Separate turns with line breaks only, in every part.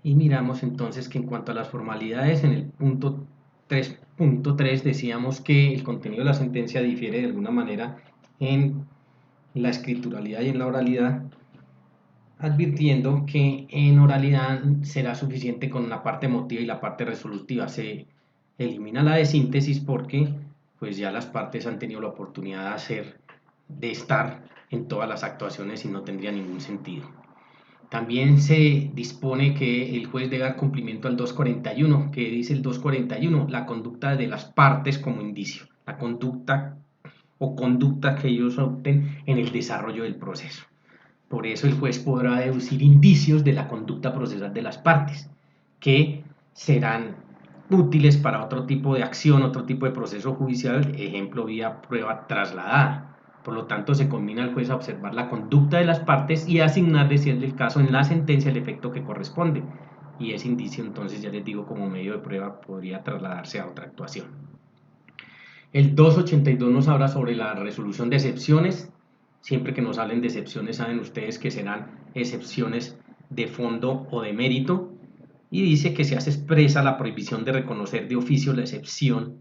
Y miramos entonces que en cuanto a las formalidades, en el punto 3.3 decíamos que el contenido de la sentencia difiere de alguna manera en la escrituralidad y en la oralidad, advirtiendo que en oralidad será suficiente con la parte emotiva y la parte resolutiva. Se elimina la de síntesis porque pues ya las partes han tenido la oportunidad de estar en todas las actuaciones y no tendría ningún sentido. También se dispone que el juez debe dar cumplimiento al 241, que dice el 241, la conducta de las partes como indicio, la conducta o conducta que ellos opten en el desarrollo del proceso. Por eso el juez podrá deducir indicios de la conducta procesal de las partes, que serán útiles para otro tipo de acción, otro tipo de proceso judicial, ejemplo vía prueba trasladada. Por lo tanto, se combina al juez a observar la conducta de las partes y a asignarle, si es el caso, en la sentencia el efecto que corresponde. Y ese indicio, entonces, ya les digo, como medio de prueba podría trasladarse a otra actuación. El 282 nos habla sobre la resolución de excepciones. Siempre que nos hablen de excepciones, saben ustedes que serán excepciones de fondo o de mérito. Y dice que se hace expresa la prohibición de reconocer de oficio la excepción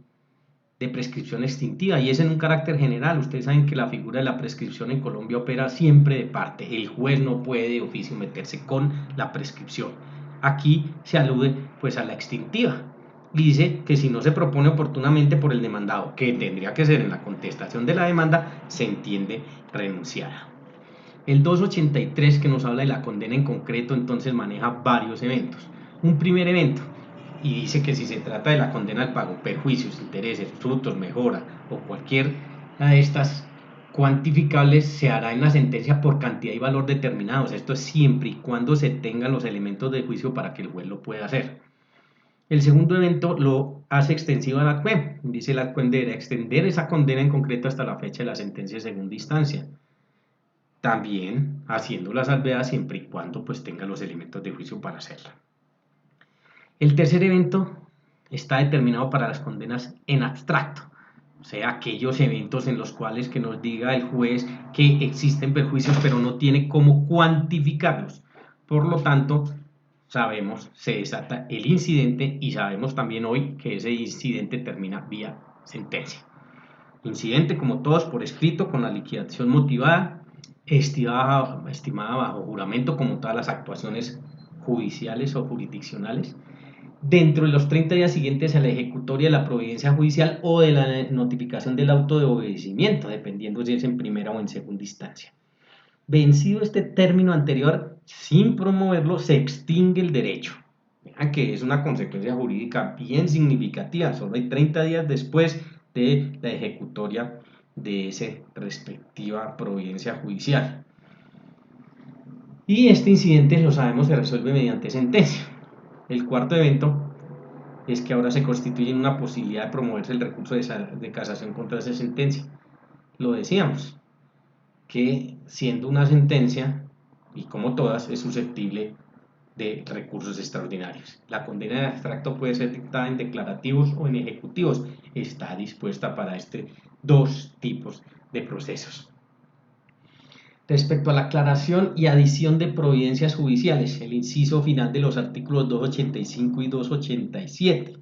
de prescripción extintiva, y es en un carácter general. Ustedes saben que la figura de la prescripción en Colombia opera siempre de parte. El juez no puede de oficio meterse con la prescripción. Aquí se alude pues a la extintiva. Dice que si no se propone oportunamente por el demandado, que tendría que ser en la contestación de la demanda, se entiende renunciada. El 283, que nos habla de la condena en concreto, entonces maneja varios eventos. Un primer evento, y dice que si se trata de la condena al pago, perjuicios, intereses, frutos, mejora o cualquier de estas cuantificables, se hará en la sentencia por cantidad y valor determinados. Esto es siempre y cuando se tengan los elementos de juicio para que el juez lo pueda hacer. El segundo evento lo hace extensivo al ACUEM. Dice el ACUEM deberá extender esa condena en concreto hasta la fecha de la sentencia de segunda instancia, también haciendo la salvedad siempre y cuando pues tenga los elementos de juicio para hacerla. El tercer evento está determinado para las condenas en abstracto, o sea, aquellos eventos en los cuales que nos diga el juez que existen perjuicios pero no tiene cómo cuantificarlos. Por lo tanto, sabemos, se desata el incidente y sabemos también hoy que ese incidente termina vía sentencia. Incidente, como todos, por escrito, con la liquidación motivada, estimada bajo juramento, como todas las actuaciones judiciales o jurisdiccionales, dentro de los 30 días siguientes a la ejecutoria de la providencia judicial o de la notificación del auto de obedecimiento, dependiendo si es en primera o en segunda instancia. Vencido este término anterior, sin promoverlo, se extingue el derecho. Vean que es una consecuencia jurídica bien significativa, solo hay 30 días después de la ejecutoria de esa respectiva providencia judicial. Y este incidente, lo sabemos, se resuelve mediante sentencia. El cuarto evento es que ahora se constituye una posibilidad de promoverse el recurso de casación contra esa sentencia. Lo decíamos, que siendo una sentencia, y como todas, es susceptible de recursos extraordinarios. La condena de abstracto puede ser dictada en declarativos o en ejecutivos. Está dispuesta para dos tipos de procesos. Respecto a la aclaración y adición de providencias judiciales, el inciso final de los artículos 285 y 287,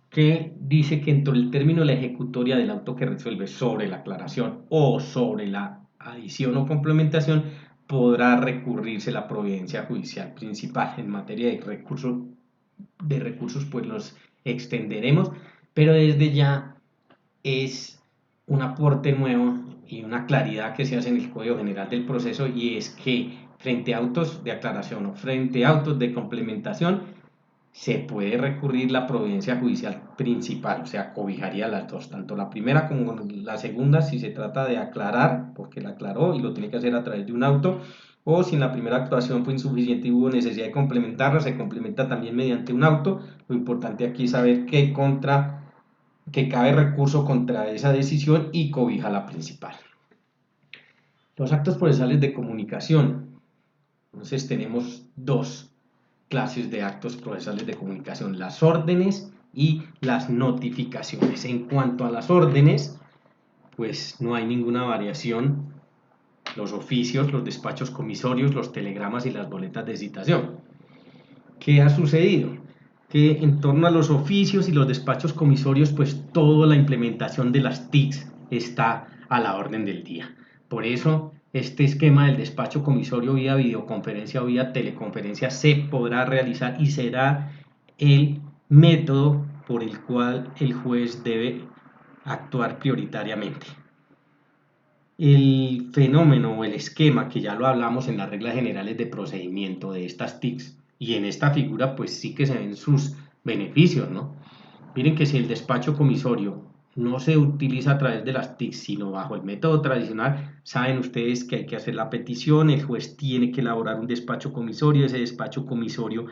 que dice que entre el término de la ejecutoria del auto que resuelve sobre la aclaración o sobre la adición o complementación, podrá recurrirse la providencia judicial principal. En materia de recursos pues los extenderemos, pero desde ya es un aporte nuevo y una claridad que se hace en el Código General del Proceso, y es que frente a autos de aclaración o frente a autos de complementación se puede recurrir la providencia judicial principal, o sea, cobijaría las dos, tanto la primera como la segunda, si se trata de aclarar, porque la aclaró y lo tiene que hacer a través de un auto, o si en la primera actuación fue insuficiente y hubo necesidad de complementarla, se complementa también mediante un auto. Lo importante aquí es saber que cabe recurso contra esa decisión y cobija la principal. Los actos procesales de comunicación. Entonces tenemos dos clases de actos procesales de comunicación: las órdenes y las notificaciones. En cuanto a las órdenes, pues no hay ninguna variación: los oficios, los despachos comisorios, los telegramas y las boletas de citación. ¿Qué ha sucedido? Que en torno a los oficios y los despachos comisorios, pues toda la implementación de las TICs está a la orden del día. Por eso, este esquema del despacho comisorio vía videoconferencia o vía teleconferencia se podrá realizar y será el método por el cual el juez debe actuar prioritariamente. El fenómeno o el esquema, que ya lo hablamos en las reglas generales de procedimiento de estas TICs, y en esta figura pues sí que se ven sus beneficios, ¿no? Miren que si el despacho comisorio no se utiliza a través de las TICs, sino bajo el método tradicional, saben ustedes que hay que hacer la petición, el juez tiene que elaborar un despacho comisorio, ese despacho comisorio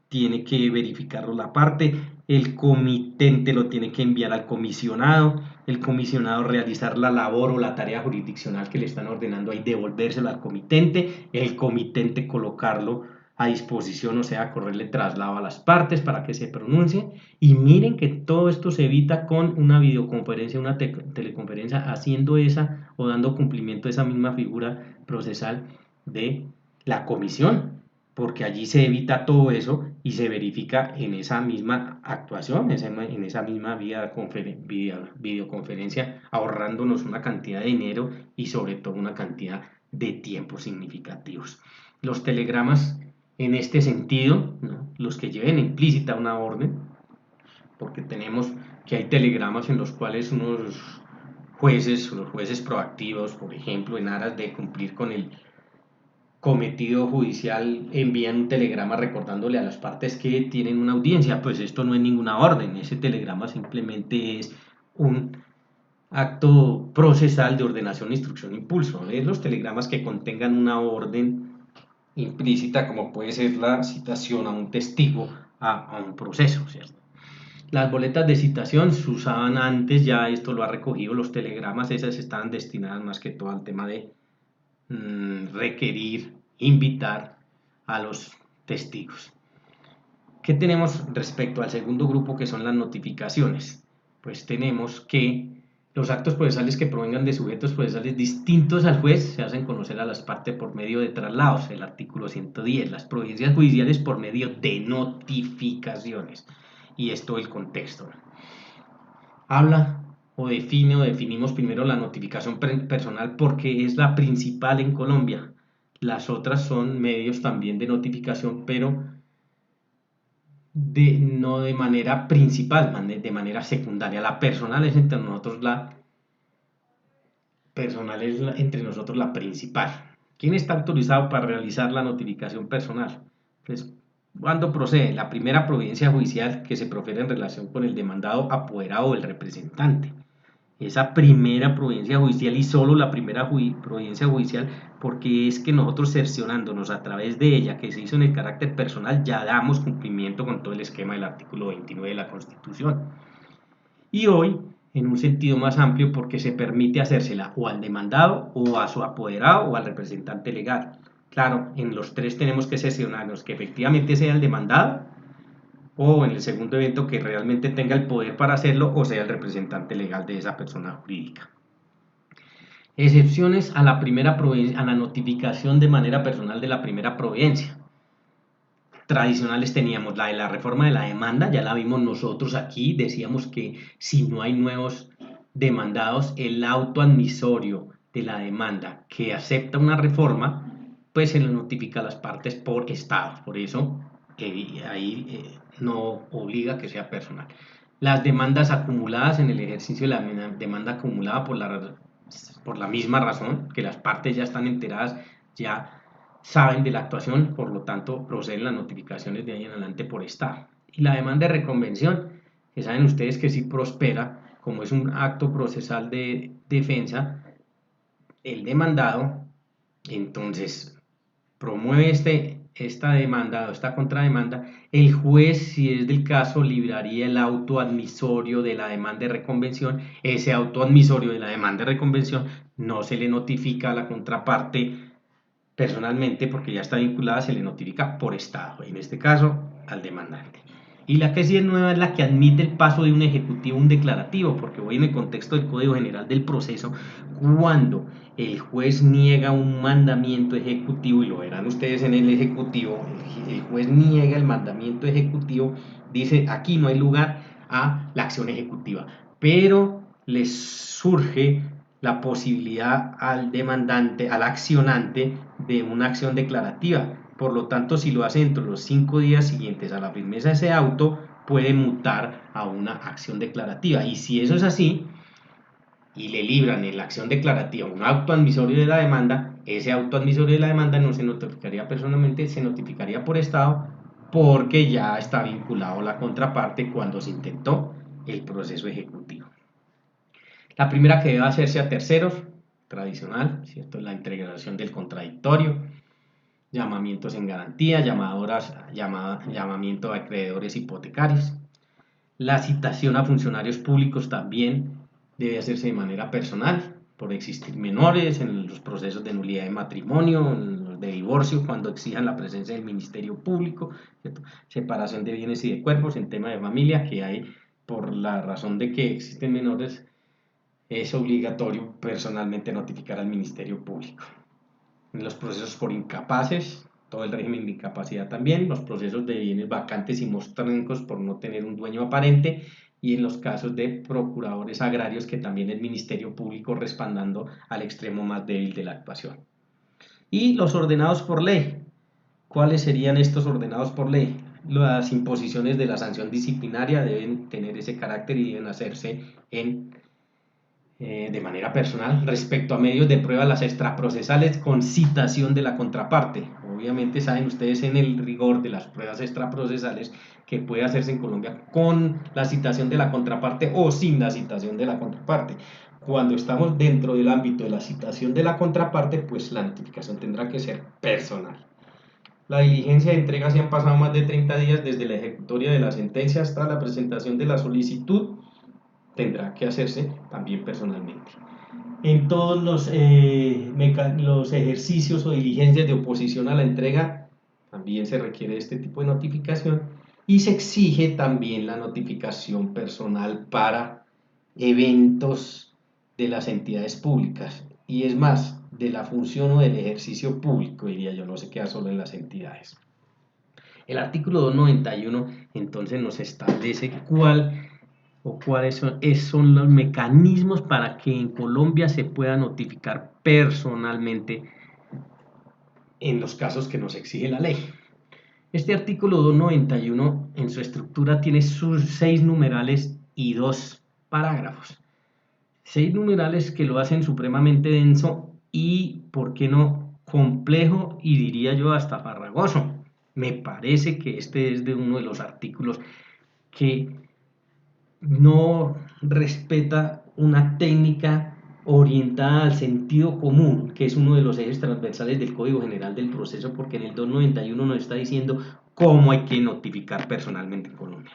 tiene que verificarlo la parte, el comitente lo tiene que enviar al comisionado, el comisionado realizar la labor o la tarea jurisdiccional que le están ordenando ahí, devolvérselo al comitente, el comitente colocarlo a disposición, o sea, correrle traslado a las partes para que se pronuncie. Y miren que todo esto se evita con una videoconferencia, una teleconferencia, haciendo esa o dando cumplimiento a esa misma figura procesal de la comisión, porque allí se evita todo eso y se verifica en esa misma actuación, en esa misma videoconferencia, ahorrándonos una cantidad de dinero y sobre todo una cantidad de tiempo significativos. Los telegramas en este sentido, ¿no?, los que lleven implícita una orden, porque tenemos que hay telegramas en los cuales unos jueces, los jueces proactivos, por ejemplo, en aras de cumplir con el cometido judicial, envían un telegrama recordándole a las partes que tienen una audiencia. Pues esto no es ninguna orden, ese telegrama simplemente es un acto procesal de ordenación, instrucción, impulso. Es los telegramas que contengan una orden implícita, como puede ser la citación a un testigo a un proceso, ¿cierto? Las boletas de citación se usaban antes, ya esto lo ha recogido los telegramas, esas estaban destinadas más que todo al tema de requerir, invitar a los testigos. ¿Qué tenemos respecto al segundo grupo, que son las notificaciones? Pues tenemos que los actos procesales que provengan de sujetos procesales distintos al juez se hacen conocer a las partes por medio de traslados, el artículo 110, las providencias judiciales por medio de notificaciones. Y esto el contexto. Habla o define o definimos primero la notificación personal porque es la principal en Colombia. Las otras son medios también de notificación, pero no de manera principal, de manera secundaria. La personal es entre nosotros la principal. ¿Quién está autorizado para realizar la notificación personal? Pues, ¿cuándo procede? La primera providencia judicial que se profiere en relación con el demandado, apoderado o el representante. Esa primera providencia judicial y solo la primera providencia judicial, porque es que nosotros cerciorándonos a través de ella, que se hizo en el carácter personal, ya damos cumplimiento con todo el esquema del artículo 29 de la Constitución. Y hoy, en un sentido más amplio, porque se permite hacérsela o al demandado o a su apoderado o al representante legal. Claro, en los tres tenemos que cerciorarnos que efectivamente sea el demandado, o en el segundo evento que realmente tenga el poder para hacerlo o sea el representante legal de esa persona jurídica. Excepciones a la primera providencia, a la notificación de manera personal de la primera providencia. Tradicionales teníamos la de la reforma de la demanda, ya la vimos nosotros aquí, decíamos que si no hay nuevos demandados, el auto admisorio de la demanda que acepta una reforma, pues se le notifica a las partes por estado, por eso ahí no obliga que sea personal. Las demandas acumuladas en el ejercicio de la demanda acumulada por la misma razón, que las partes ya están enteradas, ya saben de la actuación, por lo tanto proceden las notificaciones de ahí en adelante por estado. Y la demanda de reconvención, que saben ustedes que si prospera, como es un acto procesal de defensa, el demandado entonces promueve esta demanda o esta contrademanda, el juez, si es del caso, libraría el auto admisorio de la demanda de reconvención. Ese auto admisorio de la demanda de reconvención no se le notifica a la contraparte personalmente porque ya está vinculada, se le notifica por estado, en este caso al demandante. Y la que sí es nueva es la que admite el paso de un ejecutivo a un declarativo, porque hoy en el contexto del Código General del Proceso, cuando el juez niega un mandamiento ejecutivo, y lo verán ustedes en el ejecutivo, el juez niega el mandamiento ejecutivo, dice aquí no hay lugar a la acción ejecutiva, pero les surge la posibilidad al demandante, al accionante, de una acción declarativa. Por lo tanto, si lo hace dentro de los 5 días siguientes a la firmeza de ese auto, puede mutar a una acción declarativa. Y si eso es así, y le libran en la acción declarativa un auto admisorio de la demanda, ese auto admisorio de la demanda no se notificaría personalmente, se notificaría por estado, porque ya está vinculado a la contraparte cuando se intentó el proceso ejecutivo. La primera que debe hacerse a terceros, tradicional, ¿cierto? La integración del contradictorio, llamamientos en garantía, llamamiento a acreedores hipotecarios. La citación a funcionarios públicos también debe hacerse de manera personal, por existir menores en los procesos de nulidad de matrimonio, en los de divorcio, cuando exijan la presencia del Ministerio Público, ¿cierto? Separación de bienes y de cuerpos en tema de familia, que hay por la razón de que existen menores, es obligatorio personalmente notificar al Ministerio Público. En los procesos por incapaces, todo el régimen de incapacidad también, los procesos de bienes vacantes y mostráncos por no tener un dueño aparente, y en los casos de procuradores agrarios, que también el Ministerio Público respaldando al extremo más débil de la actuación. Y los ordenados por ley. ¿Cuáles serían estos ordenados por ley? Las imposiciones de la sanción disciplinaria deben tener ese carácter y deben hacerse de manera personal. Respecto a medios de prueba, las extraprocesales con citación de la contraparte. Obviamente saben ustedes en el rigor de las pruebas extraprocesales que puede hacerse en Colombia con la citación de la contraparte o sin la citación de la contraparte. Cuando estamos dentro del ámbito de la citación de la contraparte, pues la notificación tendrá que ser personal. La diligencia de entrega, si han pasado más de 30 días desde la ejecutoria de la sentencia hasta la presentación de la solicitud, tendrá que hacerse también personalmente. En todos los ejercicios o diligencias de oposición a la entrega, también se requiere este tipo de notificación, y se exige también la notificación personal para eventos de las entidades públicas. Y es más, de la función o del ejercicio público, diría yo, no se queda solo en las entidades. El artículo 291 entonces nos establece cuáles son los mecanismos para que en Colombia se pueda notificar personalmente en los casos que nos exige la ley. Este artículo 291 en su estructura tiene sus 6 numerales y 2 parágrafos. 6 numerales que lo hacen supremamente denso y, ¿por qué no?, complejo, y diría yo hasta farragoso. Me parece que este es de uno de los artículos que no respeta una técnica orientada al sentido común, que es uno de los ejes transversales del Código General del Proceso, porque en el 291 nos está diciendo cómo hay que notificar personalmente en Colombia.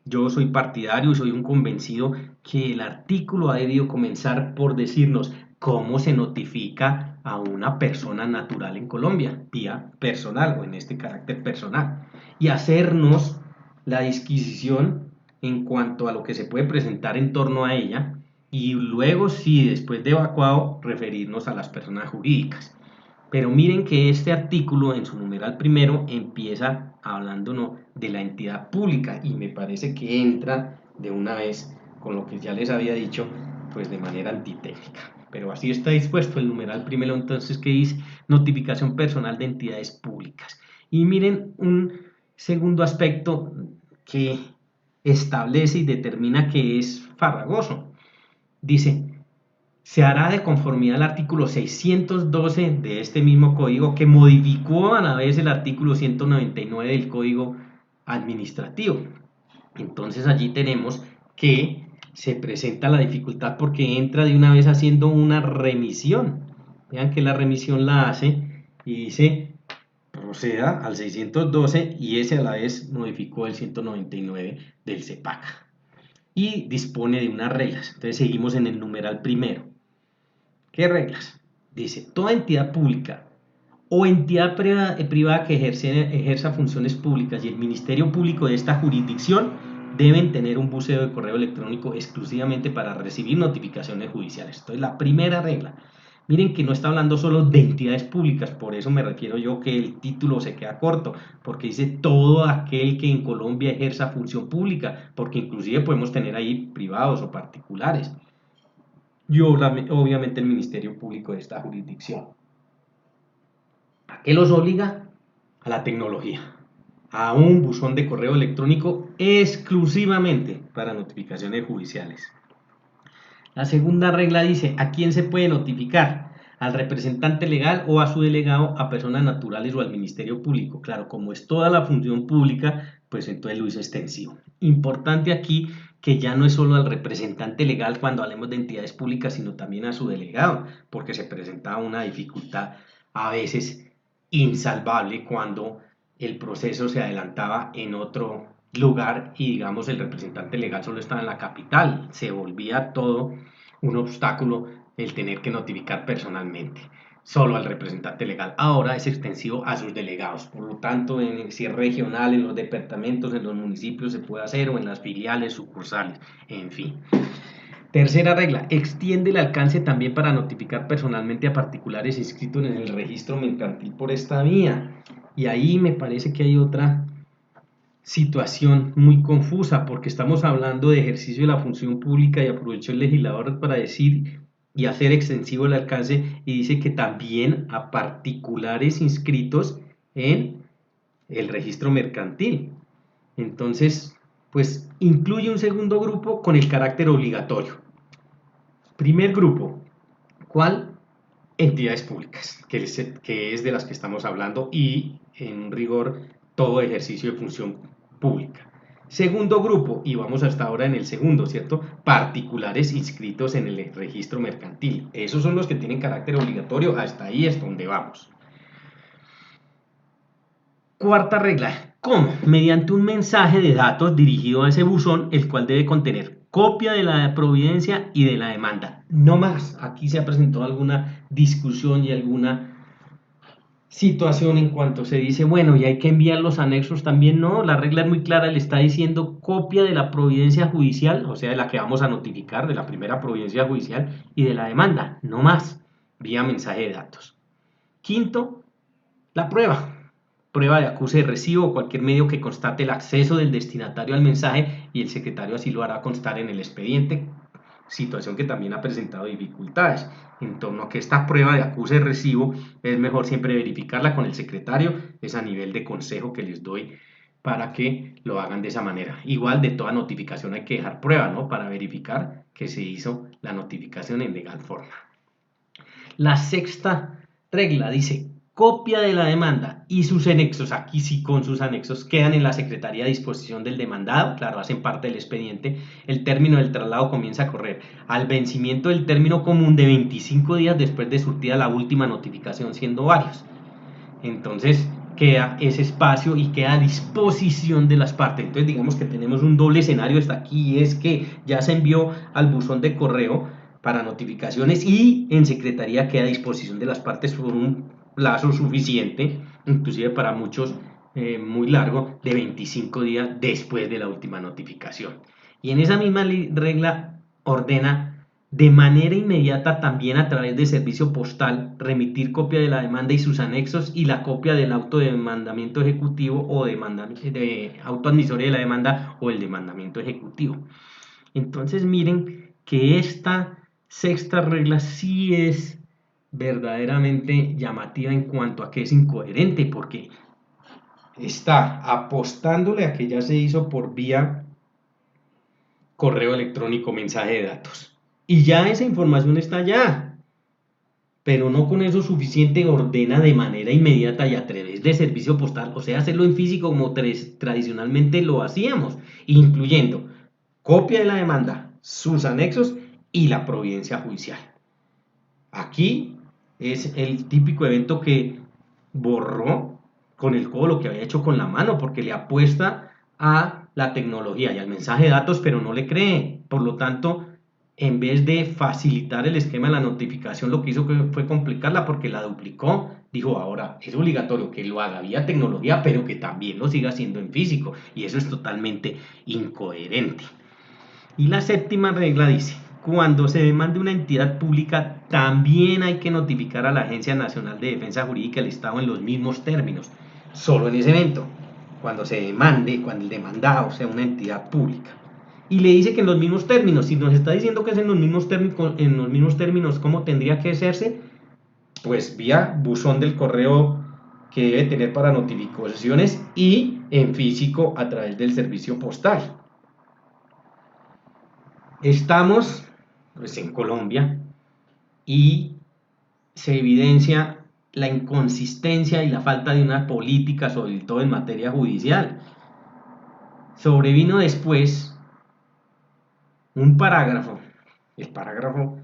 Yo soy partidario y soy un convencido que el artículo ha debido comenzar por decirnos cómo se notifica a una persona natural en Colombia, vía personal o en este carácter personal, y hacernos la disquisición en cuanto a lo que se puede presentar en torno a ella, y luego, si después de evacuado, referirnos a las personas jurídicas. Pero miren que este artículo en su numeral primero empieza hablándonos de la entidad pública, y me parece que entra de una vez con lo que ya les había dicho, pues de manera antitécnica. Pero así está dispuesto el numeral primero, entonces, que dice notificación personal de entidades públicas. Y miren un segundo aspecto que establece y determina que es farragoso. Dice: se hará de conformidad al artículo 612 de este mismo código, que modificó a la vez el artículo 199 del Código Administrativo. Entonces allí tenemos que se presenta la dificultad porque entra de una vez haciendo una remisión. Vean que la remisión la hace y dice proceda al 612, y ese a la vez modificó el 199 del CEPAC y dispone de unas reglas. Entonces seguimos en el numeral primero. ¿Qué reglas? Dice: toda entidad pública o entidad privada que ejerza funciones públicas y el Ministerio Público de esta jurisdicción deben tener un buceo de correo electrónico exclusivamente para recibir notificaciones judiciales. Entonces, la primera regla. Miren que no está hablando solo de entidades públicas, por eso me refiero yo que el título se queda corto, porque dice todo aquel que en Colombia ejerza función pública, porque inclusive podemos tener ahí privados o particulares. Y obviamente el Ministerio Público de esta jurisdicción. ¿A qué los obliga? A la tecnología, a un buzón de correo electrónico exclusivamente para notificaciones judiciales. La segunda regla dice, ¿a quién se puede notificar? Al representante legal o a su delegado, a personas naturales o al Ministerio Público. Claro, como es toda la función pública, pues entonces lo hizo extensivo. Importante aquí que ya no es solo al representante legal cuando hablemos de entidades públicas, sino también a su delegado, porque se presentaba una dificultad a veces insalvable cuando el proceso se adelantaba en otro lugar y digamos el representante legal solo estaba en la capital, se volvía todo un obstáculo el tener que notificar personalmente solo al representante legal. Ahora es extensivo a sus delegados, por lo tanto si es regional, en los departamentos, en los municipios se puede hacer o en las filiales, sucursales, en fin. Tercera regla, extiende el alcance también para notificar personalmente a particulares inscritos en el registro mercantil por esta vía. Y ahí me parece que hay otra situación muy confusa, porque estamos hablando de ejercicio de la función pública y aprovechó el legislador para decir y hacer extensivo el alcance y dice que también a particulares inscritos en el registro mercantil. Entonces, pues incluye un segundo grupo con el carácter obligatorio. Primer grupo, ¿cuál? Entidades públicas, que es de las que estamos hablando y en rigor todo ejercicio de función pública. Segundo grupo, y vamos hasta ahora en el segundo, ¿cierto? Particulares inscritos en el registro mercantil. Esos son los que tienen carácter obligatorio, hasta ahí es donde vamos. Cuarta regla, ¿cómo? Mediante un mensaje de datos dirigido a ese buzón, el cual debe contener copia de la providencia y de la demanda. No más, aquí se ha presentado alguna discusión y alguna situación en cuanto se dice, bueno, y hay que enviar los anexos también, no, la regla es muy clara, le está diciendo copia de la providencia judicial, o sea, de la que vamos a notificar, de la primera providencia judicial y de la demanda, no más, vía mensaje de datos. Quinto, la prueba de acuse de recibo o cualquier medio que constate el acceso del destinatario al mensaje y el secretario así lo hará constar en el expediente, situación que también ha presentado dificultades. En torno a que esta prueba de acuse de recibo es mejor siempre verificarla con el secretario, es a nivel de consejo que les doy para que lo hagan de esa manera. Igual de toda notificación hay que dejar prueba, ¿no? Para verificar que se hizo la notificación en legal forma. La sexta regla dice, copia de la demanda y sus anexos, aquí sí con sus anexos, quedan en la Secretaría a disposición del demandado, claro, hacen parte del expediente. El término del traslado comienza a correr al vencimiento del término común de 25 días después de surtida la última notificación, siendo varios. Entonces queda ese espacio y queda a disposición de las partes. Entonces digamos que tenemos un doble escenario hasta aquí, y es que ya se envió al buzón de correo para notificaciones y en secretaría queda a disposición de las partes por un plazo suficiente, inclusive para muchos muy largo, de 25 días después de la última notificación. Y en esa misma regla ordena de manera inmediata también a través de servicio postal remitir copia de la demanda y sus anexos y la copia del auto de demandamiento ejecutivo o de auto admisorio de la demanda o el demandamiento ejecutivo. Entonces miren que esta sexta regla sí es verdaderamente llamativa en cuanto a que es incoherente, porque está apostándole a que ya se hizo por vía correo electrónico, mensaje de datos. Y ya esa información está allá, pero no con eso suficiente ordena de manera inmediata y a través de servicio postal, o sea, hacerlo en físico como tradicionalmente lo hacíamos, incluyendo copia de la demanda, sus anexos y la providencia judicial. Aquí es el típico evento que borró con el codo lo que había hecho con la mano, porque le apuesta a la tecnología y al mensaje de datos, pero no le cree. Por lo tanto, en vez de facilitar el esquema de la notificación, lo que hizo fue complicarla porque la duplicó. Dijo, ahora es obligatorio que lo haga vía tecnología, pero que también lo siga haciendo en físico. Y eso es totalmente incoherente. Y la séptima regla dice, cuando se demande una entidad pública, también hay que notificar a la Agencia Nacional de Defensa Jurídica del Estado en los mismos términos. Solo en ese evento, cuando se demande, cuando el demandado sea una entidad pública. Y le dice que en los mismos términos, si nos está diciendo que es en los mismos términos, ¿cómo tendría que hacerse? Pues vía buzón del correo que debe tener para notificaciones y en físico a través del servicio postal. Estamos pues, en Colombia y se evidencia la inconsistencia y la falta de una política, sobre todo en materia judicial. Sobrevino después un parágrafo, el parágrafo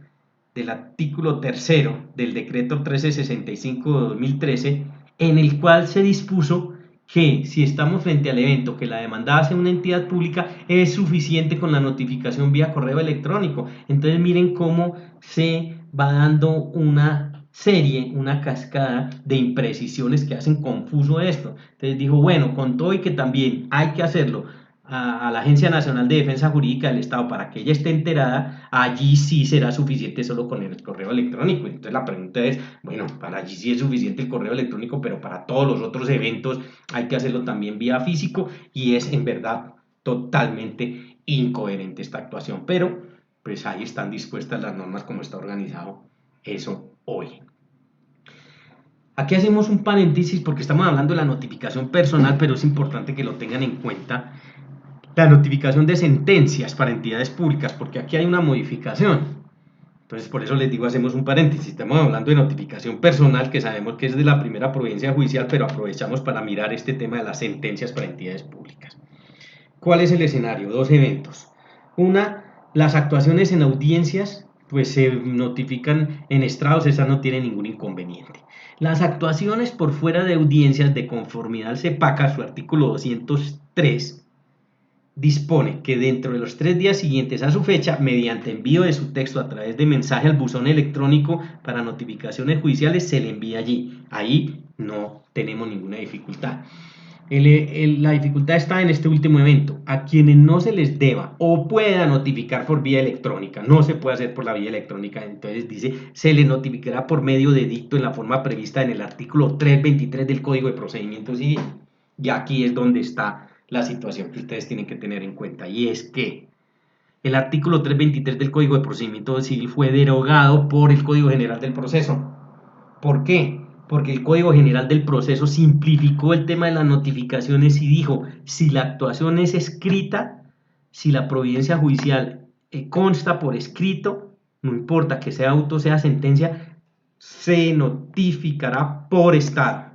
del artículo 3 del decreto 1365 de 2013, en el cual se dispuso que si estamos frente al evento que la demandada sea una entidad pública, es suficiente con la notificación vía correo electrónico. Entonces miren cómo se va dando una serie, una cascada de imprecisiones que hacen confuso esto. Entonces dijo, bueno, con todo y que también hay que hacerlo a la Agencia Nacional de Defensa Jurídica del Estado para que ella esté enterada, allí sí será suficiente solo con el correo electrónico. Entonces la pregunta es, bueno, para allí sí es suficiente el correo electrónico, pero para todos los otros eventos hay que hacerlo también vía físico y es en verdad totalmente incoherente esta actuación. Pero pues ahí están dispuestas las normas como está organizado eso hoy. Aquí hacemos un paréntesis porque estamos hablando de la notificación personal, pero es importante que lo tengan en cuenta. La notificación de sentencias para entidades públicas, porque aquí hay una modificación. Entonces, por eso les digo, hacemos un paréntesis. Estamos hablando de notificación personal, que sabemos que es de la primera providencia judicial, pero aprovechamos para mirar este tema de las sentencias para entidades públicas. ¿Cuál es el escenario? Dos eventos. Una, las actuaciones en audiencias, pues se notifican en estrados, esa no tiene ningún inconveniente. Las actuaciones por fuera de audiencias de conformidad al CEPACA, su artículo 203, dispone que dentro de los 3 días siguientes a su fecha, mediante envío de su texto a través de mensaje al buzón electrónico para notificaciones judiciales, se le envía allí. Ahí no tenemos ninguna dificultad. La dificultad está en este último evento. A quienes no se les deba o pueda notificar por vía electrónica, no se puede hacer por la vía electrónica, entonces dice, se le notificará por medio de edicto en la forma prevista en el artículo 323 del Código de Procedimiento Civil. Y aquí es donde está la situación que ustedes tienen que tener en cuenta, y es que el artículo 323 del Código de Procedimiento Civil fue derogado por el Código General del Proceso. ¿Por qué? Porque el Código General del Proceso simplificó el tema de las notificaciones y dijo, si la actuación es escrita, si la providencia judicial consta por escrito, no importa que sea auto o sea sentencia, se notificará por estado.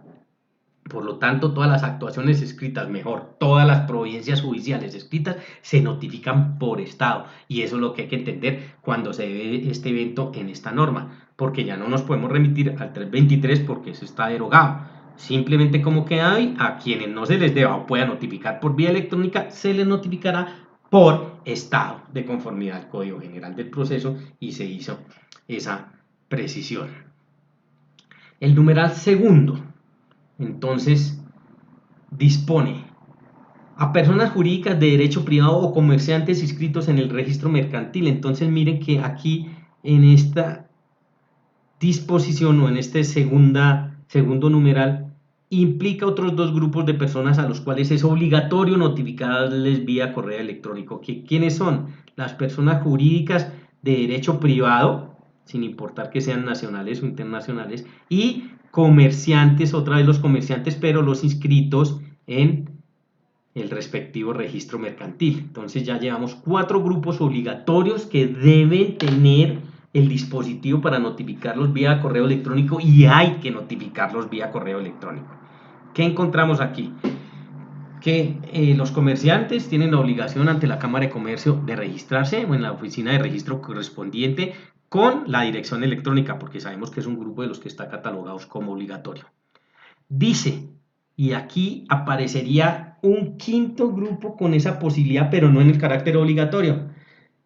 Por lo tanto, todas las actuaciones escritas, mejor, todas las providencias judiciales escritas se notifican por estado. Y eso es lo que hay que entender cuando se ve este evento en esta norma, porque ya no nos podemos remitir al 323 porque eso está derogado. Simplemente como que hay, a quienes no se les deba o pueda notificar por vía electrónica, se les notificará por estado de conformidad al Código General del Proceso y se hizo esa precisión. El numeral segundo. Entonces, dispone a personas jurídicas de derecho privado o comerciantes inscritos en el registro mercantil. Entonces, miren que aquí en esta disposición o en este segundo numeral implica otros dos grupos de personas a los cuales es obligatorio notificarles vía correo electrónico. ¿Quiénes son? Las personas jurídicas de derecho privado, sin importar que sean nacionales o internacionales, y comerciantes, otra vez los comerciantes, pero los inscritos en el respectivo registro mercantil. Entonces ya llevamos 4 grupos obligatorios que deben tener el dispositivo para notificarlos vía correo electrónico y hay que notificarlos vía correo electrónico. ¿Qué encontramos aquí? Que los comerciantes tienen la obligación ante la Cámara de Comercio de registrarse o en la oficina de registro correspondiente con la dirección electrónica, porque sabemos que es un grupo de los que está catalogados como obligatorio. Dice, y aquí aparecería un quinto grupo con esa posibilidad, pero no en el carácter obligatorio.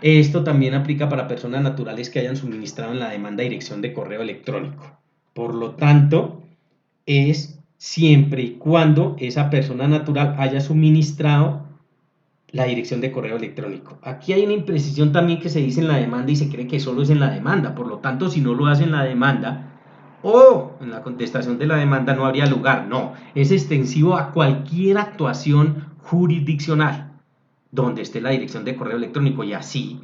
Esto también aplica para personas naturales que hayan suministrado en la demanda dirección de correo electrónico. Por lo tanto, es siempre y cuando esa persona natural haya suministrado la dirección de correo electrónico. Aquí hay una imprecisión también que se dice en la demanda y se cree que solo es en la demanda. Por lo tanto, si no lo hace en la demanda o en la contestación de la demanda no habría lugar. No, es extensivo a cualquier actuación jurisdiccional donde esté la dirección de correo electrónico y así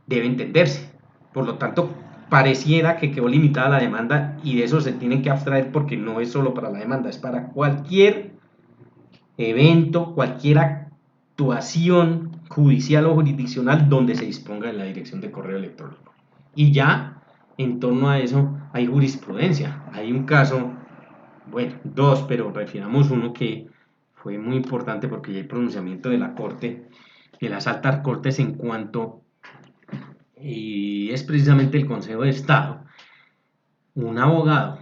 debe entenderse. Por lo tanto, pareciera que quedó limitada la demanda y de eso se tienen que abstraer porque no es solo para la demanda, es para cualquier evento, cualquier actuación judicial o jurisdiccional donde se disponga de la dirección de correo electrónico. Y ya en torno a eso hay jurisprudencia. Hay un caso, bueno, dos, pero refiramos uno que fue muy importante porque ya hay pronunciamiento de la Corte, de las altas cortes en cuanto, y es precisamente el Consejo de Estado, un abogado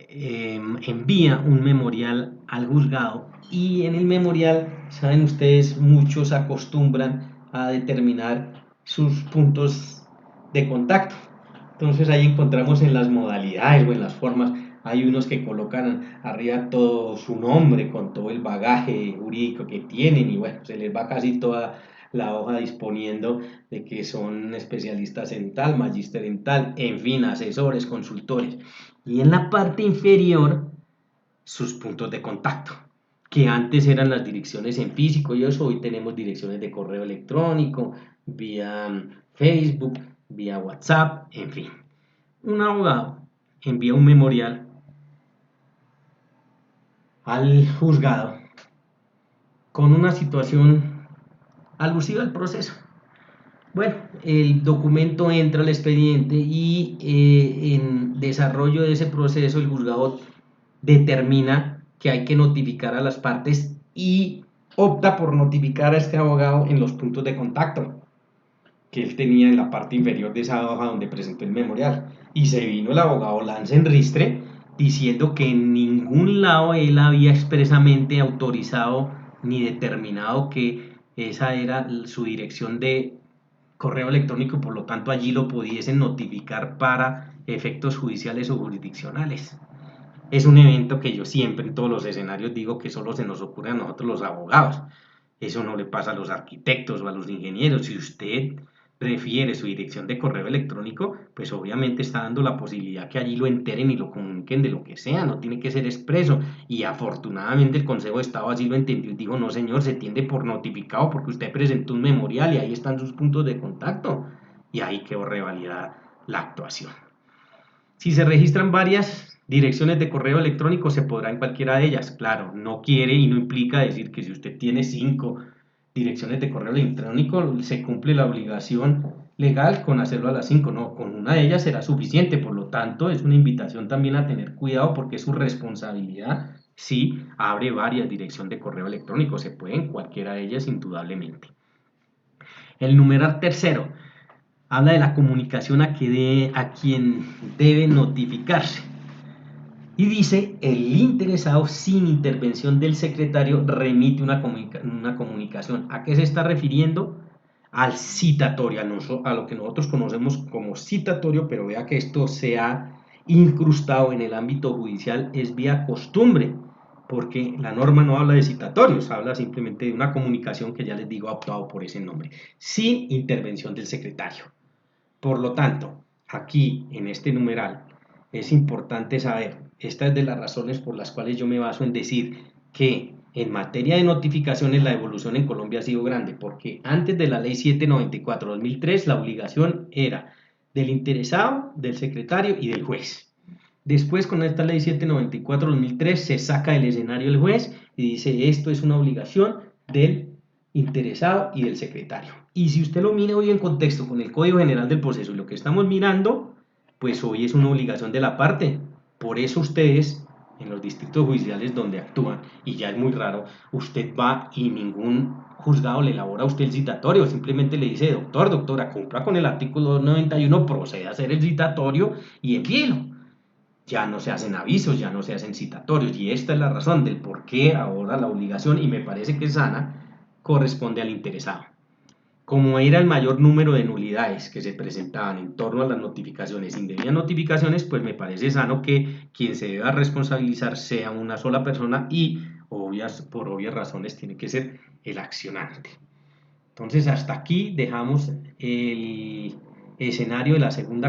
envía un memorial al juzgado y en el memorial, saben ustedes, muchos acostumbran a determinar sus puntos de contacto. Entonces ahí encontramos en las modalidades o en las formas, hay unos que colocan arriba todo su nombre con todo el bagaje jurídico que tienen y bueno, se les va casi toda la hoja disponiendo de que son especialistas en tal, magíster en tal, en fin, asesores, consultores. Y en la parte inferior, sus puntos de contacto, que antes eran las direcciones en físico y eso, hoy tenemos direcciones de correo electrónico, vía Facebook, vía WhatsApp, en fin. Un abogado envía un memorial al juzgado con una situación alusiva al proceso. Bueno, el documento entra al expediente y en desarrollo de ese proceso el juzgado determina que hay que notificar a las partes y opta por notificar a este abogado en los puntos de contacto que él tenía en la parte inferior de esa hoja donde presentó el memorial. Y se vino el abogado Lanzenristre diciendo que en ningún lado él había expresamente autorizado ni determinado que esa era su dirección de correo electrónico y por lo tanto allí lo pudiesen notificar para efectos judiciales o jurisdiccionales. Es un evento que yo siempre en todos los escenarios digo que solo se nos ocurre a nosotros los abogados. Eso no le pasa a los arquitectos o a los ingenieros. Si usted prefiere su dirección de correo electrónico, pues obviamente está dando la posibilidad que allí lo enteren y lo comuniquen de lo que sea, no tiene que ser expreso. Y afortunadamente el Consejo de Estado así lo entendió y dijo, no señor, se tiende por notificado porque usted presentó un memorial y ahí están sus puntos de contacto. Y ahí quedó revalidada la actuación. Si se registran varias direcciones de correo electrónico, se podrá en cualquiera de ellas. Claro, no quiere y no implica decir que si usted tiene 5 direcciones de correo electrónico, se cumple la obligación legal con hacerlo a las 5. No, con una de ellas será suficiente. Por lo tanto, es una invitación también a tener cuidado porque es su responsabilidad si abre varias direcciones de correo electrónico. Se puede en cualquiera de ellas, indudablemente. El numeral tercero habla de la comunicación a quien debe notificarse. Y dice, el interesado sin intervención del secretario remite una comunicación. ¿A qué se está refiriendo? Al citatorio, a lo que nosotros conocemos como citatorio, pero vea que esto se ha incrustado en el ámbito judicial, es vía costumbre, porque la norma no habla de citatorios, habla simplemente de una comunicación que ya les digo ha optado por ese nombre, sin intervención del secretario. Por lo tanto, aquí en este numeral es importante saber, esta es de las razones por las cuales yo me baso en decir que en materia de notificaciones la evolución en Colombia ha sido grande, porque antes de la ley 794-2003 la obligación era del interesado, del secretario y del juez. Después con esta ley 794-2003 se saca del escenario el juez y dice esto es una obligación del interesado y del secretario. Y si usted lo mira hoy en contexto con el Código General del Proceso y lo que estamos mirando, pues hoy es una obligación de la parte. Por eso ustedes, en los distritos judiciales donde actúan, y ya es muy raro, usted va y ningún juzgado le elabora a usted el citatorio, simplemente le dice, doctor, doctora, cumpla con el artículo 91, procede a hacer el citatorio y envíelo. Ya no se hacen avisos, ya no se hacen citatorios, y esta es la razón del por qué ahora la obligación, y me parece que es sana, corresponde al interesado. como era el mayor número de nulidades que se presentaban en torno a las notificaciones, indebidas notificaciones, pues me parece sano que quien se deba responsabilizar sea una sola persona y por obvias razones tiene que ser el accionante. Entonces hasta aquí dejamos el escenario de la segunda